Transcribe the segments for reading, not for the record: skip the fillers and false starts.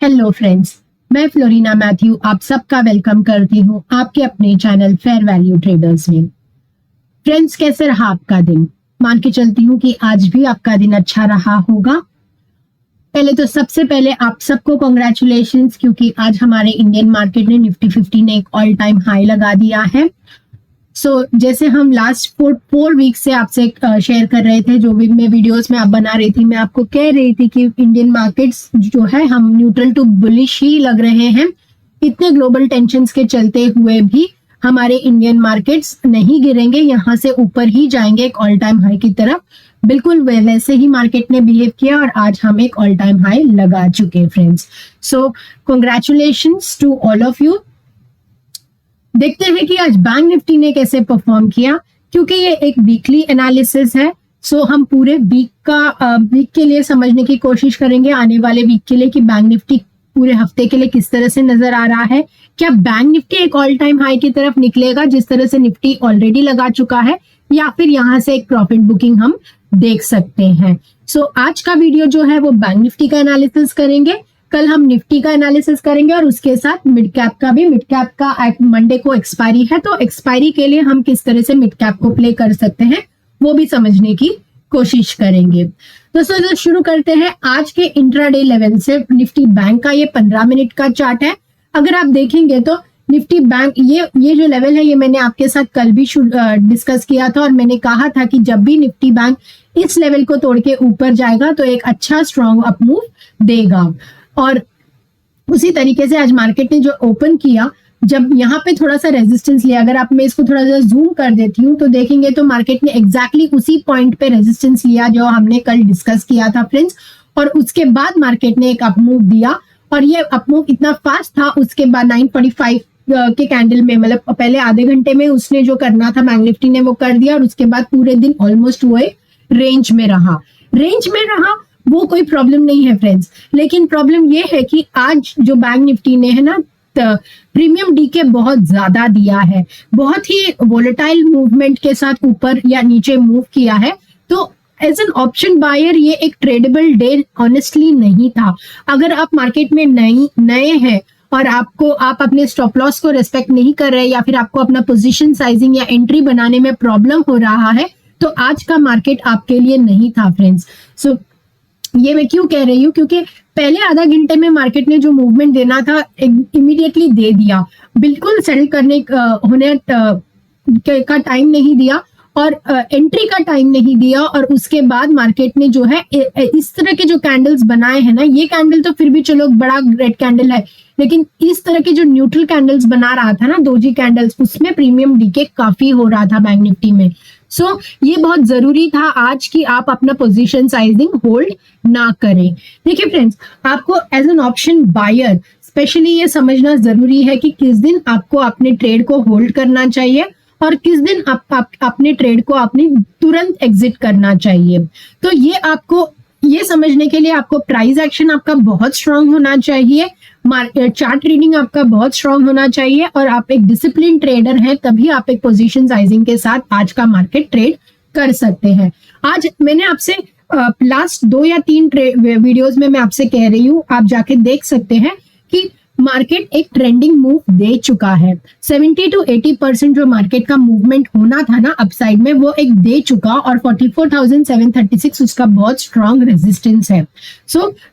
Hello friends, मैं Florina Matthew आप सबका वेलकम करती हूँ आपके अपने चैनल फेयर वैल्यू ट्रेडर्स में। फ्रेंड्स, कैसे रहा आपका दिन? मान के चलती हूँ कि आज भी आपका दिन अच्छा रहा होगा। पहले तो सबसे पहले आप सबको कॉन्ग्रेचुलेशंस, क्योंकि आज हमारे इंडियन मार्केट ने निफ्टी 50 ने एक ऑल टाइम हाई लगा दिया है। जैसे हम लास्ट फोर वीक से आपसे शेयर कर रहे थे, जो भी मैं वीडियोस में आप बना रही थी, मैं आपको कह रही थी कि इंडियन मार्केट्स जो है हम न्यूट्रल टू बुलिश ही लग रहे हैं। इतने ग्लोबल टेंशन्स के चलते हुए भी हमारे इंडियन मार्केट्स नहीं गिरेंगे, यहाँ से ऊपर ही जाएंगे एक ऑल टाइम हाई की तरफ। बिल्कुल वैसे ही मार्केट ने बिहेव किया और आज हम एक ऑल टाइम हाई लगा चुके friends. So congratulations to all of you. देखते हैं कि आज बैंक निफ्टी ने कैसे परफॉर्म किया, क्योंकि ये एक वीकली एनालिसिस है। हम पूरे वीक के लिए समझने की कोशिश करेंगे, आने वाले वीक के लिए, कि बैंक निफ्टी पूरे हफ्ते के लिए किस तरह से नजर आ रहा है। क्या बैंक निफ्टी एक ऑल टाइम हाई की तरफ निकलेगा जिस तरह से निफ्टी ऑलरेडी लगा चुका है, या फिर यहाँ से एक प्रॉफिट बुकिंग हम देख सकते हैं। आज का वीडियो जो है वो बैंक निफ्टी का एनालिसिस करेंगे, कल हम निफ्टी का एनालिसिस करेंगे और उसके साथ मिड कैप का भी। मिड कैप का मंडे को एक्सपायरी है, तो एक्सपायरी के लिए हम किस तरह से मिड कैप को प्ले कर सकते हैं वो भी समझने की कोशिश करेंगे। तो शुरू करते हैं आज के इंट्राडे लेवल से। निफ्टी बैंक का ये 15 मिनट का चार्ट है। अगर आप देखेंगे तो निफ्टी बैंक ये जो लेवल है, ये मैंने आपके साथ कल भी डिस्कस किया था और मैंने कहा था कि जब भी निफ्टी बैंक इस लेवल को तोड़ के ऊपर जाएगा तो एक अच्छा स्ट्रॉन्ग अप मूव देगा। और उसी तरीके से आज मार्केट ने जो ओपन किया, जब यहाँ पे थोड़ा सा रेजिस्टेंस लिया, अगर आप मैं इसको थोड़ा सा जूम कर देती हूँ तो देखेंगे तो मार्केट ने एग्जैक्टली उसी पॉइंट पे रेजिस्टेंस लिया जो हमने कल डिस्कस किया था फ्रेंड्स। और उसके बाद मार्केट ने एक अप मूव दिया, और ये अप मूव इतना फास्ट था, उसके बाद 945 के कैंडल में, मतलब पहले आधे घंटे में उसने जो करना था बैंक निफ्टी ने वो कर दिया, और उसके बाद पूरे दिन ऑलमोस्ट वो रेंज में रहा। वो कोई प्रॉब्लम नहीं है फ्रेंड्स, लेकिन प्रॉब्लम ये है कि आज जो बैंक निफ्टी ने है ना, प्रीमियम डीके बहुत ज्यादा दिया है, बहुत ही वोलेटाइल मूवमेंट के साथ ऊपर या नीचे मूव किया है। तो एज एन ऑप्शन बायर ये एक ट्रेडेबल डे ऑनेस्टली नहीं था। अगर आप मार्केट में नए हैं और आप अपने स्टॉप लॉस को रेस्पेक्ट नहीं कर रहे, या फिर आपको अपना पोजीशन साइजिंग या एंट्री बनाने में प्रॉब्लम हो रहा है, तो आज का मार्केट आपके लिए नहीं था फ्रेंड्स। ये मैं क्यों कह रही हूँ, क्योंकि पहले आधा घंटे में मार्केट ने जो मूवमेंट देना था इमीडिएटली दे दिया, बिल्कुल सेटल करने होने का टाइम नहीं दिया और एंट्री का टाइम नहीं दिया। और उसके बाद मार्केट ने जो है इस तरह के जो कैंडल्स बनाए हैं ना, ये कैंडल तो फिर भी चलो बड़ा रेड कैंडल है, लेकिन इस तरह के जो न्यूट्रल कैंडल्स बना रहा था ना, दोजी कैंडल्स, उसमें प्रीमियम डीके काफी हो रहा था बैंक निफ्टी में। ये बहुत जरूरी था आज की आप अपना पोजीशन साइजिंग होल्ड ना करें। देखिए फ्रेंड्स, आपको as an option buyer specially ये समझना जरूरी है कि किस दिन आपको अपने ट्रेड को होल्ड करना चाहिए और किस दिन अपने ट्रेड को आपने तुरंत एग्जिट करना चाहिए। तो ये समझने के लिए आपको प्राइस एक्शन आपका बहुत स्ट्रांग होना चाहिए, चार्ट रीडिंग आपका बहुत स्ट्रांग होना चाहिए, और आप एक डिसिप्लिन ट्रेडर हैं, तभी आप एक पोजीशन साइजिंग के साथ आज का मार्केट ट्रेड कर सकते हैं। आज मैंने आपसे लास्ट 2 या 3 वीडियोस में मैं आपसे कह रही हूँ, आप जाके देख सकते हैं कि मार्केट एक ट्रेंडिंग मूव दे चुका है। 70 to 80% जो मार्केट का मूवमेंट होना था ना अपसाइड में, वो एक दे चुका, और 44,736 उसका बहुत स्ट्रांग रेजिस्टेंस है।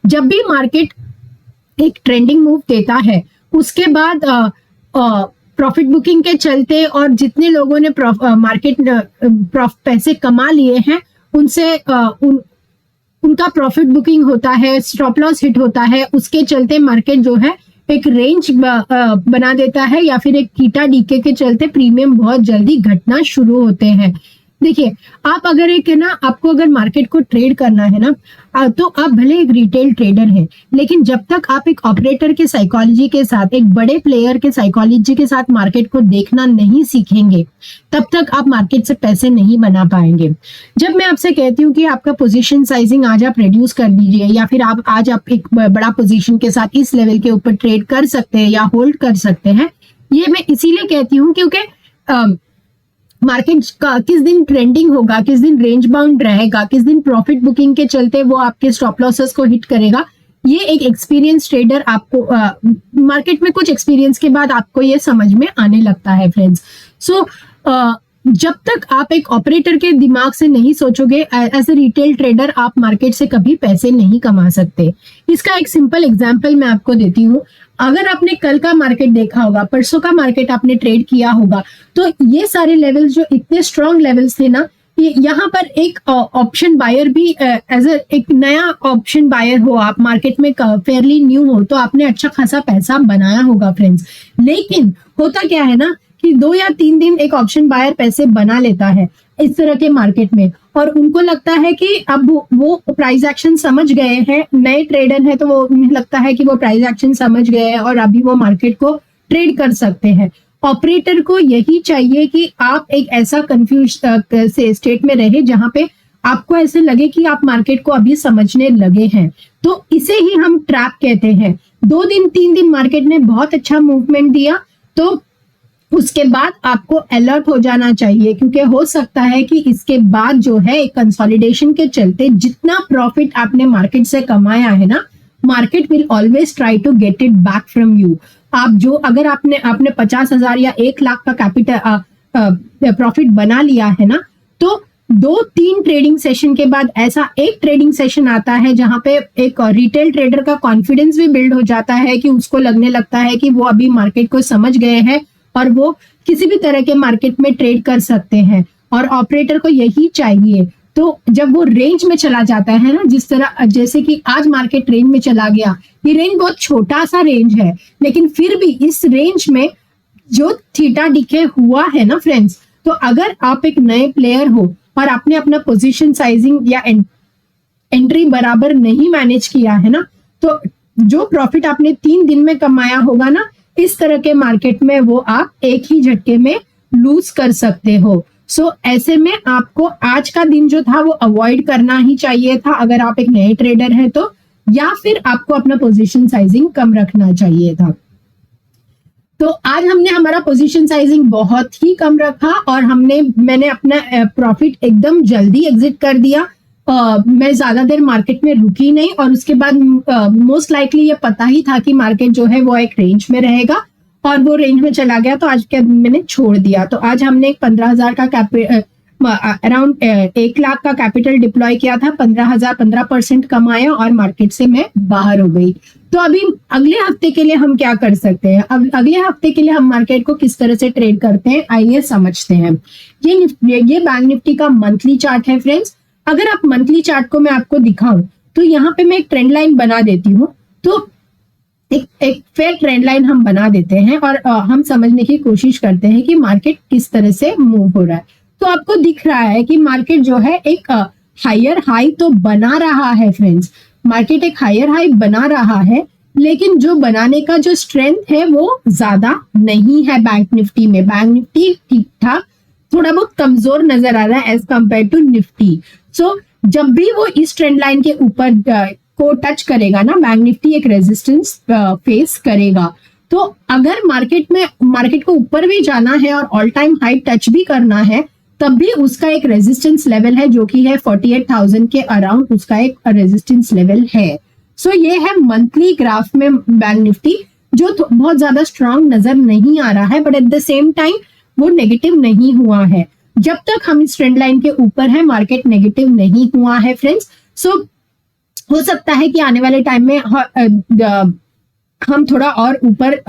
जब भी मार्केट एक ट्रेंडिंग मूव देता है, उसके बाद प्रॉफिट बुकिंग के चलते और जितने लोगों ने पैसे कमा लिए हैं उनसे उनका प्रॉफिट बुकिंग होता है, स्टॉप लॉस हिट होता है, उसके चलते मार्केट जो है एक रेंज बना देता है, या फिर एक थीटा डीके के चलते प्रीमियम बहुत जल्दी घटना शुरू होते हैं। देखिए, आप अगर आपको अगर मार्केट को ट्रेड करना है ना, तो आप भले एक रिटेल ट्रेडर हैं, लेकिन जब तक आप एक ऑपरेटर के साइकोलॉजी के साथ, एक बड़े प्लेयर के साइकोलॉजी के साथ मार्केट को देखना नहीं सीखेंगे, तब तक आप मार्केट से पैसे नहीं बना पाएंगे। जब मैं आपसे कहती हूँ कि आपका पोजीशन साइजिंग आज आप रिड्यूस कर दीजिए, या फिर आज आप एक बड़ा पोजीशन के साथ इस लेवल के ऊपर ट्रेड कर सकते हैं या होल्ड कर सकते हैं, ये मैं इसीलिए कहती हूँ क्योंकि मार्केट का किस दिन ट्रेंडिंग होगा, किस दिन रेंज बाउंड रहेगा, किस दिन प्रॉफिट बुकिंग के चलते वो आपके स्टॉप लॉसेस को हिट करेगा, ये एक एक्सपीरियंस ट्रेडर आपको मार्केट में कुछ एक्सपीरियंस के बाद आपको ये समझ में आने लगता है फ्रेंड्स। सो जब तक आप एक ऑपरेटर के दिमाग से नहीं सोचोगे, एज ए रिटेल ट्रेडर आप मार्केट से कभी पैसे नहीं कमा सकते। इसका एक सिंपल एग्जांपल मैं आपको देती हूँ। अगर आपने कल का मार्केट देखा होगा, परसों का मार्केट आपने ट्रेड किया होगा, तो ये सारे लेवल्स जो इतने स्ट्रॉन्ग लेवल्स थे ना, यहाँ पर एक ऑप्शन बायर भी एज एक नया ऑप्शन बायर हो, आप मार्केट में फेयरली न्यू हो, तो आपने अच्छा खासा पैसा बनाया होगा फ्रेंड्स। लेकिन होता क्या है ना कि 2 या 3 दिन एक ऑप्शन बायर पैसे बना लेता है इस तरह के मार्केट में, और उनको लगता है कि अब वो प्राइस एक्शन समझ गए हैं, नए ट्रेडर है तो वो उन्हें लगता है कि वो प्राइस एक्शन समझ गए हैं और अभी वो मार्केट को ट्रेड कर सकते हैं। ऑपरेटर को यही चाहिए कि आप एक ऐसा कंफ्यूज से स्टेट में रहे जहां पे आपको ऐसे लगे कि आप मार्केट को अभी समझने लगे हैं। तो इसे ही हम ट्रैप कहते हैं। 2 दिन 3 दिन मार्केट ने बहुत अच्छा मूवमेंट दिया, तो उसके बाद आपको अलर्ट हो जाना चाहिए, क्योंकि हो सकता है कि इसके बाद जो है एक कंसोलिडेशन के चलते जितना प्रॉफिट आपने मार्केट से कमाया है ना, market will always try to get it back from you. आप जो अगर आपने 50,000 या 1 लाख का कैपिटल प्रॉफिट बना लिया है ना, तो 2-3 ट्रेडिंग सेशन के बाद ऐसा एक ट्रेडिंग सेशन आता है जहां पे एक रिटेल ट्रेडर का कॉन्फिडेंस भी बिल्ड हो जाता है कि उसको लगने लगता है कि वो अभी मार्केट को समझ गए हैं और वो किसी भी तरह के मार्केट में ट्रेड कर सकते हैं। और ऑपरेटर को यही चाहिए। तो जब वो रेंज में चला जाता है ना, जिस तरह जैसे कि आज मार्केट रेंज में चला गया, ये रेंज बहुत छोटा सा रेंज है, लेकिन फिर भी इस रेंज में जो थीटा डिके हुआ है ना फ्रेंड्स, तो अगर आप एक नए प्लेयर हो और आपने अपना पोजीशन साइजिंग या एंट्री बराबर नहीं मैनेज किया है ना, तो जो प्रॉफिट आपने 3 दिन में कमाया होगा ना, इस तरह के मार्केट में वो आप एक ही झटके में लूज कर सकते हो। सो ऐसे में आपको आज का दिन जो था वो अवॉइड करना ही चाहिए था अगर आप एक नए ट्रेडर हैं तो, या फिर आपको अपना पोजीशन साइजिंग कम रखना चाहिए था। तो आज हमने हमारा पोजीशन साइजिंग बहुत ही कम रखा और मैंने अपना प्रॉफिट एकदम जल्दी एग्जिट कर दिया। मैं ज्यादा देर मार्केट में रुकी नहीं, और उसके बाद मोस्ट लाइकली ये पता ही था कि मार्केट जो है वो एक रेंज में रहेगा, और वो रेंज में चला गया, तो आज के मैंने छोड़ दिया। तो आज हमने एक 15,000 का अराउंड 1 लाख का कैपिटल डिप्लॉय किया था, 15,000 15% कमाया और मार्केट से मैं बाहर हो गई। तो अभी अगले हफ्ते के लिए हम क्या कर सकते हैं? अब अगले हफ्ते के लिए हम मार्केट को किस तरह से ट्रेड करते हैं, आइए समझते हैं। ये बैंक निफ्टी का मंथली चार्ट है फ्रेंड्स। अगर आप मंथली चार्ट को मैं आपको दिखाऊं तो यहाँ पे मैं एक ट्रेंड लाइन बना देती हूँ। तो एक फेयर ट्रेंड लाइन हम बना देते हैं और हम समझने की कोशिश करते हैं कि मार्केट किस तरह से मूव हो रहा है। तो आपको दिख रहा है कि मार्केट जो है एक हायर हाई तो बना रहा है फ्रेंड्स। मार्केट एक हायर हाई बना रहा है, लेकिन जो बनाने का जो स्ट्रेंथ है वो ज्यादा नहीं है बैंक निफ्टी में। बैंक निफ्टी ठीक ठाक थोड़ा बहुत कमजोर नजर आ रहा है एज कंपेयर टू निफ्टी। सो जब भी वो इस ट्रेंड लाइन के ऊपर को टच करेगा ना, बैंक निफ्टी एक रेजिस्टेंस फेस करेगा। तो अगर मार्केट को ऊपर भी जाना है और ऑल टाइम हाई टच भी करना है, तब भी उसका एक रेजिस्टेंस लेवल है जो कि है 48,000 के अराउंड, उसका एक रेजिस्टेंस लेवल है। सो ये है मंथली ग्राफ में बैंक निफ्टी, जो बहुत ज्यादा स्ट्रांग नजर नहीं आ रहा है, but at the same time वो नेगेटिव नहीं हुआ है। जब तक हम इस ट्रेंड लाइन के ऊपर है, मार्केट नेगेटिव नहीं हुआ है फ्रेंड्स। सो हो सकता है कि आने वाले टाइम में हम थोड़ा और ऊपर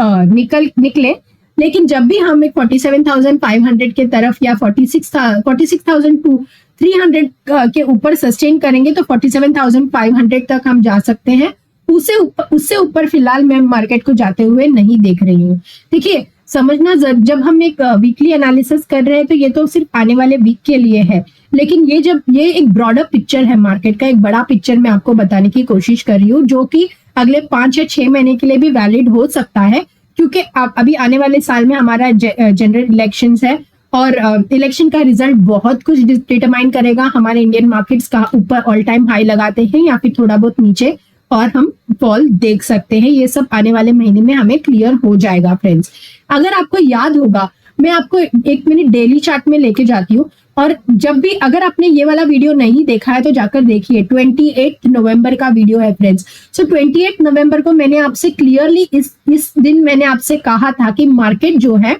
निकले, लेकिन जब भी हम एक 47,500 के तरफ या 46,300 के ऊपर सस्टेन करेंगे तो 47,500 तक हम जा सकते हैं। उससे ऊपर फिलहाल मैं मार्केट को जाते हुए नहीं देख रही हूँ। देखिए समझना, जब हम एक वीकली एनालिसिस कर रहे हैं तो ये तो सिर्फ आने वाले वीक के लिए है, लेकिन ये एक ब्रॉडर पिक्चर है, मार्केट का एक बड़ा पिक्चर मैं आपको बताने की कोशिश कर रही हूँ, जो कि अगले 5 या 6 महीने के लिए भी वैलिड हो सकता है। क्योंकि अभी आने वाले साल में हमारा जनरल इलेक्शंस है, और इलेक्शन का रिजल्ट बहुत कुछ डिटरमाइन करेगा हमारे इंडियन मार्केट्स का ऊपर ऑल टाइम हाई लगाते हैं या फिर थोड़ा बहुत नीचे, और हम फॉल देख सकते हैं। ये सब आने वाले महीने में हमें क्लियर हो जाएगा फ्रेंड्स। अगर आपको याद होगा, मैं आपको 1 मिनट डेली चार्ट में लेके जाती हूँ। और जब भी अगर आपने ये वाला वीडियो नहीं देखा है तो जाकर देखिए, 28 नवंबर का वीडियो है फ्रेंड्स। सो 28 नवंबर को मैंने आपसे क्लियरली इस दिन मैंने आपसे कहा था कि मार्केट जो है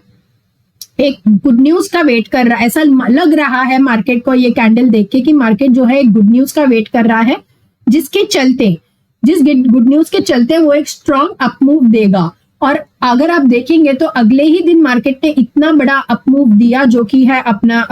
एक गुड न्यूज का वेट कर रहा है। ऐसा लग रहा है मार्केट को ये कैंडल देख के कि मार्केट जो है एक गुड न्यूज का वेट कर रहा है, जिसके चलते, जिस गुड न्यूज के चलते वो एक स्ट्रॉन्ग अपमूव देगा। और अगर आप देखेंगे तो अगले ही दिन मार्केट ने इतना बड़ा अपमूव दिया, जो कि है अपना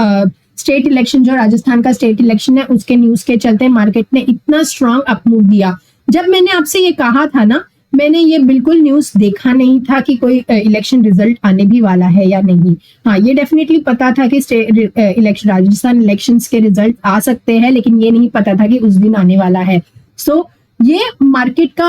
स्टेट इलेक्शन, जो राजस्थान का स्टेट इलेक्शन है उसके न्यूज के चलते मार्केट ने इतना स्ट्रॉन्ग अपमूव दिया। जब मैंने आपसे ये कहा था ना, मैंने ये बिल्कुल न्यूज देखा नहीं था कि कोई इलेक्शन रिजल्ट आने भी वाला है या नहीं। हाँ, ये डेफिनेटली पता था कि स्टेट इलेक्शन, राजस्थान इलेक्शंस के रिजल्ट आ सकते हैं, लेकिन ये नहीं पता था कि उस दिन आने वाला है। सो ये मार्केट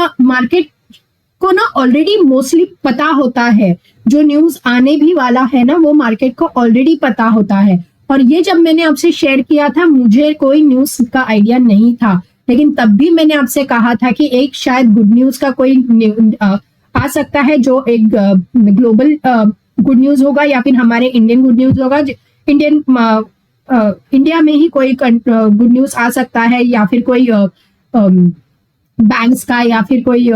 को ना ऑलरेडी मोस्टली पता होता है, जो न्यूज आने भी वाला है ना वो मार्केट को ऑलरेडी पता होता है। और ये जब मैंने आपसे शेयर किया था, मुझे कोई न्यूज का आइडिया नहीं था, लेकिन तब भी मैंने आपसे कहा था कि एक शायद गुड न्यूज का कोई आ सकता है, जो एक ग्लोबल गुड न्यूज होगा या फिर हमारे इंडियन गुड न्यूज होगा। इंडिया में ही कोई गुड न्यूज आ सकता है, या फिर कोई बैंक्स का, या फिर कोई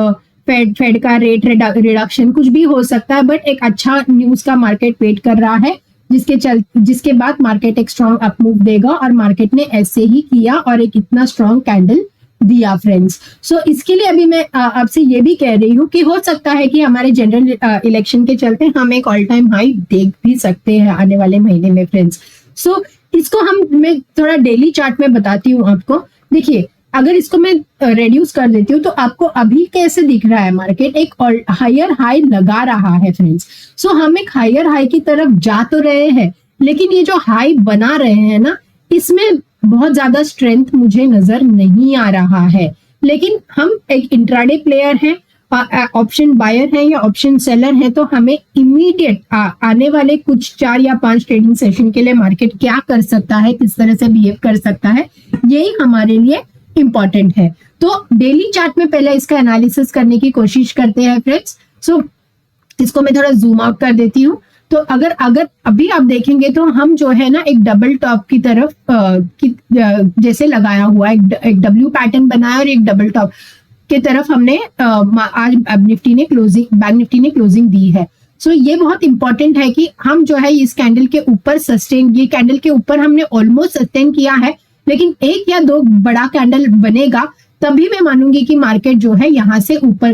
फेड का रेट रिडक्शन, कुछ भी हो सकता है। बट एक अच्छा न्यूज का मार्केट वेट कर रहा है, जिसके बाद मार्केट एक स्ट्रॉन्ग अपमूव देगा। और मार्केट ने ऐसे ही किया और एक इतना स्ट्रॉन्ग कैंडल दिया फ्रेंड्स। सो इसके लिए अभी मैं आपसे ये भी कह रही हूँ कि हो सकता है कि हमारे जनरल इलेक्शन के चलते हम एक ऑल टाइम हाई देख भी सकते हैं आने वाले महीने में फ्रेंड्स। सो इसको मैं थोड़ा डेली चार्ट में बताती हूँ आपको। देखिए, अगर इसको मैं रेड्यूस कर देती हूँ तो आपको अभी कैसे दिख रहा है, मार्केट एक हायर हाई लगा रहा है फ्रेंड्स। सो हम एक हायर हाई की तरफ जा तो रहे हैं, लेकिन ये जो हाई बना रहे हैं ना, इसमें बहुत ज्यादा स्ट्रेंथ मुझे नजर नहीं आ रहा है। लेकिन हम एक इंट्राडे प्लेयर हैं, ऑप्शन बायर है या ऑप्शन सेलर है, तो हमें इमीडिएट आने वाले कुछ 4 या 5 ट्रेडिंग सेशन के लिए मार्केट क्या कर सकता है, किस तरह से बिहेव कर सकता है, यही हमारे लिए इंपॉर्टेंट है। तो डेली चार्ट में पहले इसका एनालिसिस करने की कोशिश करते हैं फ्रेंड्स। सो इसको मैं थोड़ा जूम आउट कर देती हूँ। तो अगर अभी आप देखेंगे तो हम जो है ना एक डबल टॉप की तरफ जैसे लगाया हुआ एक डब्ल्यू पैटर्न बनाया और एक डबल टॉप की तरफ हमने आज बैंक निफ्टी ने क्लोजिंग दी है। सो ये बहुत इंपॉर्टेंट है कि हम जो है इस कैंडल के ऊपर ये कैंडल के ऊपर हमने ऑलमोस्ट सस्टेन किया है, लेकिन 1 या 2 बड़ा कैंडल बनेगा तभी मैं मानूंगी कि मार्केट जो है यहाँ से ऊपर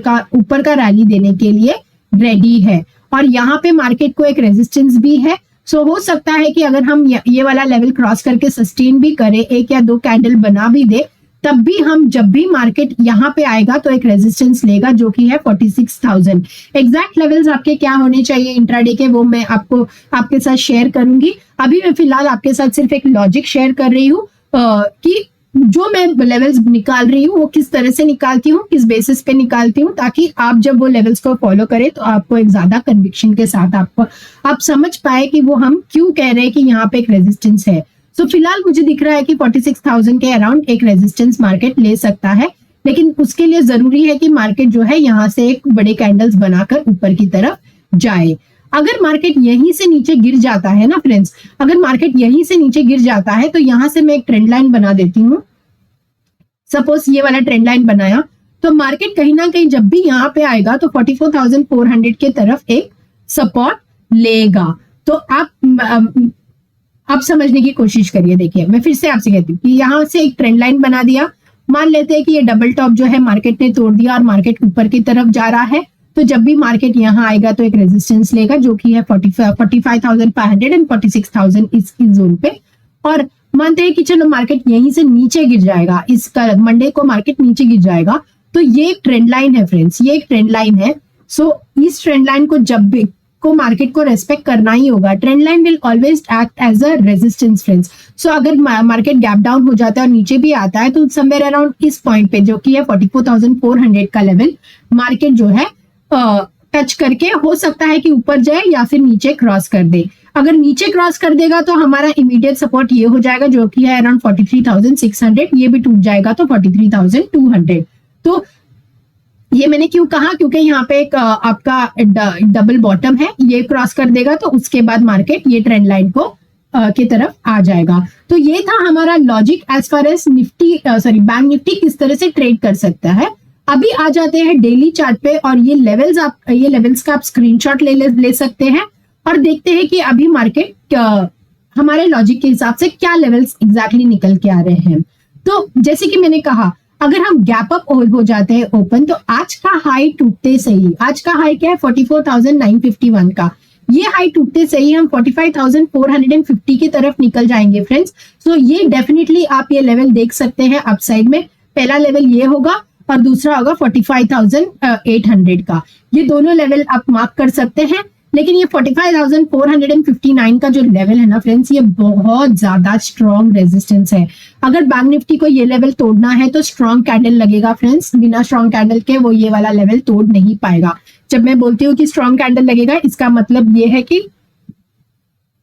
का रैली देने के लिए रेडी है। और यहाँ पे मार्केट को एक रेजिस्टेंस भी है। सो हो सकता है कि अगर हम ये वाला लेवल क्रॉस करके सस्टेन भी करें, 1 या 2 कैंडल बना भी दे, तब भी हम जब भी मार्केट यहाँ पे आएगा तो एक रेजिस्टेंस लेगा, जो कि है 46,000। एग्जैक्ट लेवल्स आपके क्या होने चाहिए इंट्राडे के, वो मैं आपके साथ शेयर करूंगी। अभी मैं फिलहाल आपके साथ सिर्फ एक लॉजिक शेयर कर रही हूँ कि जो मैं लेवल्स निकाल रही हूँ वो किस तरह से निकालती हूँ, किस बेसिस पे निकालती हूँ, ताकि आप जब वो लेवल्स को फॉलो करें तो आपको एक ज्यादा कन्विक्शन के साथ आप समझ पाए कि वो हम क्यों कह रहे हैं कि यहाँ पे एक रेजिस्टेंस है। सो फिलहाल मुझे दिख रहा है कि 46,000 के अराउंड एक रेजिस्टेंस मार्केट ले सकता है, लेकिन उसके लिए जरूरी है कि मार्केट जो है यहाँ से एक बड़े कैंडल्स बनाकर ऊपर की तरफ जाए। अगर मार्केट यहीं से नीचे गिर जाता है ना फ्रेंड्स, अगर मार्केट यहीं से नीचे गिर जाता है तो यहां से मैं एक ट्रेंड लाइन बना देती हूँ। सपोज ये वाला ट्रेंड लाइन बनाया तो मार्केट कहीं ना कहीं जब भी यहाँ पे आएगा तो 44,400 के तरफ एक सपोर्ट लेगा। तो आप समझने की कोशिश करिए। देखिए, मैं फिर से आपसे कहती हूँ कि यहाँ से एक ट्रेंड लाइन बना दिया, मान लेते हैं कि ये डबल टॉप जो है मार्केट ने तोड़ दिया और मार्केट ऊपर की तरफ जा रहा है, तो जब भी मार्केट यहाँ आएगा तो एक रेजिस्टेंस लेगा, जो कि है 45,500 एंड 46,000 इस जोन पे। और मानते हैं कि चलो मार्केट यहीं से नीचे गिर जाएगा, इस मंडे को मार्केट नीचे गिर जाएगा, तो ये एक ट्रेंड लाइन है फ्रेंड्स, ये एक ट्रेंड लाइन है। सो इस ट्रेंड लाइन को जब भी मार्केट को रेस्पेक्ट करना ही होगा। Trend line will always act as a resistance friends. So अगर मार्केट गैप डाउन हो जाता है और नीचे भी आता है तो समवेयर अराउंड इस पॉइंट पे, जो कि है 44,400 का लेवल, मार्केट जो है टच करके हो सकता है कि ऊपर जाए या फिर नीचे क्रॉस कर दे। अगर नीचे क्रॉस कर देगा तो हमारा इमीडिएट सपोर्ट ये हो जाएगा, जो कि है अराउंड 43,600, ये भी टूट जाएगा तो 43,200। तो ये मैंने क्यों कहा, क्योंकि यहाँ पे एक आपका डबल बॉटम है, ये क्रॉस कर देगा तो उसके बाद मार्केट ये ट्रेंड लाइन को के तरफ आ जाएगा। तो ये था हमारा logic as far as Nifty bank Nifty किस तरह से ट्रेड कर सकता है। अभी आ जाते हैं डेली चार्ट पे, और ये लेवल्स का आप स्क्रीनशॉट ले सकते हैं और देखते हैं कि अभी मार्केट हमारे लॉजिक के हिसाब से क्या लेवल्स एग्जैक्टली निकल के आ रहे हैं। तो जैसे कि मैंने कहा, अगर हम गैप अप हो जाते हैं ओपन, तो आज का हाई टूटते सही, आज का हाई क्या है 44,951 का, ये हाई टूटते सही हम 45,450 की तरफ निकल जाएंगे फ्रेंड्स। सो ये डेफिनेटली आप ये लेवल देख सकते हैं अपसाइड में। पहला लेवल ये होगा और दूसरा होगा 45,800 का, ये दोनों लेवल आप मार्क कर सकते हैं। लेकिन ये 45,459 का जो लेवल है ना फ्रेंड्स, ये बहुत ज्यादा स्ट्रॉन्ग रेजिस्टेंस है। अगर बैंक निफ्टी को ये लेवल तोड़ना है तो स्ट्रॉन्ग कैंडल लगेगा फ्रेंड्स, बिना स्ट्रॉन्ग कैंडल के वो ये वाला लेवल तोड़ नहीं पाएगा। जब मैं बोलती हूँ कि स्ट्रॉन्ग कैंडल लगेगा, इसका मतलब ये है कि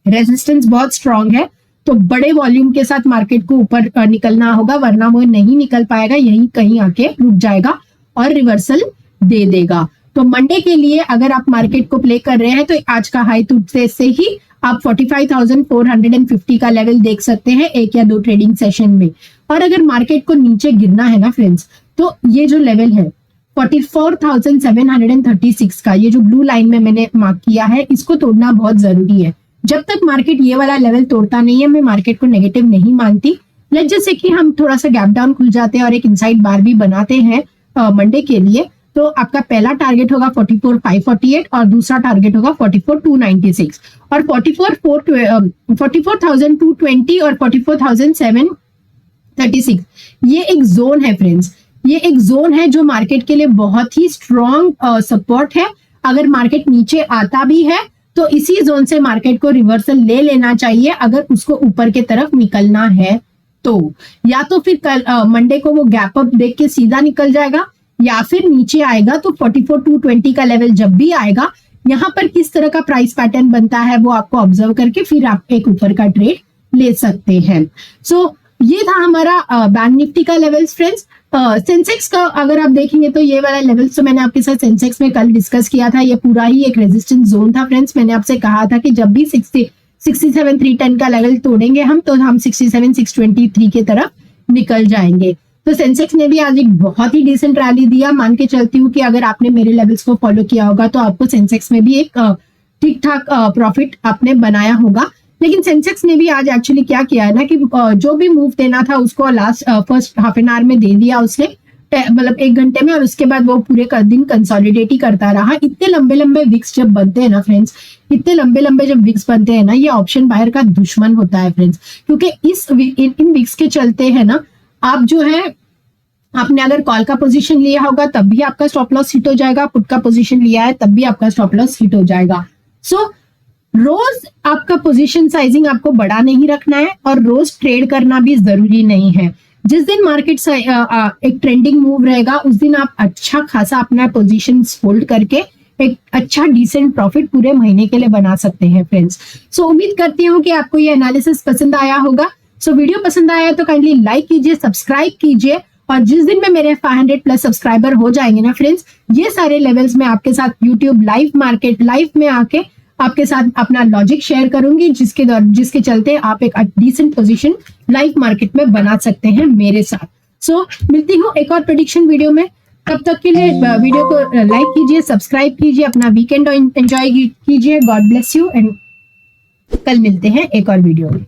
रेजिस्टेंस बहुत स्ट्रॉन्ग है, तो बड़े वॉल्यूम के साथ मार्केट को ऊपर निकलना होगा, वरना वो नहीं निकल पाएगा, यहीं कहीं आके रुक जाएगा और रिवर्सल दे देगा। तो मंडे के लिए अगर आप मार्केट को प्ले कर रहे हैं तो आज का हाई टूटने से ही आप 45,450 का लेवल देख सकते हैं एक या दो ट्रेडिंग सेशन में। और अगर मार्केट को नीचे गिरना है ना फ्रेंड्स, तो ये जो लेवल है 44,736 का, ये जो ब्लू लाइन में मैंने मार्क किया है, इसको तोड़ना बहुत जरूरी है। जब तक मार्केट ये वाला लेवल तोड़ता नहीं है, मैं मार्केट को नेगेटिव नहीं मानती। जैसे कि हम थोड़ा सा गैप डाउन खुल जाते हैं और एक इनसाइड बार भी बनाते हैं मंडे के लिए, तो आपका पहला टारगेट होगा 44,548 और दूसरा टारगेट होगा 44,296 और 44,220 और 44,736। ये एक जोन है फ्रेंड्स, ये एक जोन है जो मार्केट के लिए बहुत ही स्ट्रॉन्ग सपोर्ट है। अगर मार्केट नीचे आता भी है तो इसी जोन से मार्केट को रिवर्सल ले लेना चाहिए अगर उसको ऊपर के तरफ निकलना है तो। या तो फिर कल मंडे को वो गैप अप देख के सीधा निकल जाएगा, या फिर नीचे आएगा। तो 44,220 का लेवल जब भी आएगा, यहाँ पर किस तरह का प्राइस पैटर्न बनता है वो आपको ऑब्जर्व करके फिर आप एक ऊपर का ट्रेड ले सकते हैं। सो ये था हमारा बैंक निफ्टी का लेवल्स फ्रेंड्स। सेंसेक्स का अगर आप देखेंगे तो ये वाला लेवल्स तो मैंने आपके साथ सेंसेक्स में कल डिस्कस किया था, ये पूरा ही एक रेजिस्टेंस जोन था फ्रेंड्स। मैंने आपसे कहा था कि जब भी 67,310 का लेवल तोड़ेंगे हम, तो हम 67,623 की तरफ निकल जाएंगे। तो सेंसेक्स ने भी आज एक बहुत ही डिसेंट रैली दिया। मान के चलती हूँ कि अगर आपने मेरे लेवल्स को फॉलो किया होगा तो आपको सेंसेक्स में भी एक ठीक ठाक प्रॉफिट आपने बनाया होगा। लेकिन सेंसेक्स ने भी आज एक्चुअली क्या किया है ना कि जो भी मूव देना था उसको फर्स्ट हाफ एन आवर में दे दिया उसने, मतलब 1 घंटे में, और उसके बाद वो पूरे दिन कंसोलिडेट ही करता रहा। इतने लंबे लंबे विक्स जब बनते हैं ना फ्रेंड्स, इतने लंबे लंबे जब विक्स बनते हैं ना, ये ऑप्शन बायर का दुश्मन होता है फ्रेंड्स, क्योंकि इन विक्स के चलते है ना, आप जो है आपने अगर कॉल का पोजीशन लिया होगा तब भी आपका स्टॉप लॉस हिट हो जाएगा, पुट का पोजीशन लिया है तब भी आपका स्टॉप लॉस हिट हो जाएगा। सो रोज आपका पोजीशन साइजिंग आपको बड़ा नहीं रखना है और रोज ट्रेड करना भी जरूरी नहीं है। जिस दिन मार्केट एक ट्रेंडिंग मूव रहेगा उस दिन आप अच्छा खासा अपना पोजीशन होल्ड करके एक अच्छा डिसेंट प्रॉफिट पूरे महीने के लिए बना सकते हैं फ्रेंड्स। सो उम्मीद करती हूँ कि आपको ये एनालिसिस पसंद आया होगा। सो वीडियो पसंद आया तो काइंडली लाइक कीजिए, सब्सक्राइब कीजिए, और जिस दिन में मेरे 500 प्लस सब्सक्राइबर हो जाएंगे ना फ्रेंड्स, ये सारे लेवल्स में आपके साथ यूट्यूब लाइव में आके आपके साथ अपना लॉजिक शेयर करूंगी, जिसके चलते आप एक डिसेंट पोजीशन लाइव मार्केट में बना सकते हैं मेरे साथ। सो मिलती हूँ एक और प्रेडिक्शन वीडियो में, तब तक के लिए वीडियो को लाइक कीजिए, सब्सक्राइब कीजिए, अपना वीकेंड एंजॉय कीजिए। गॉड ब्लेस यू एंड कल मिलते हैं एक और वीडियो में।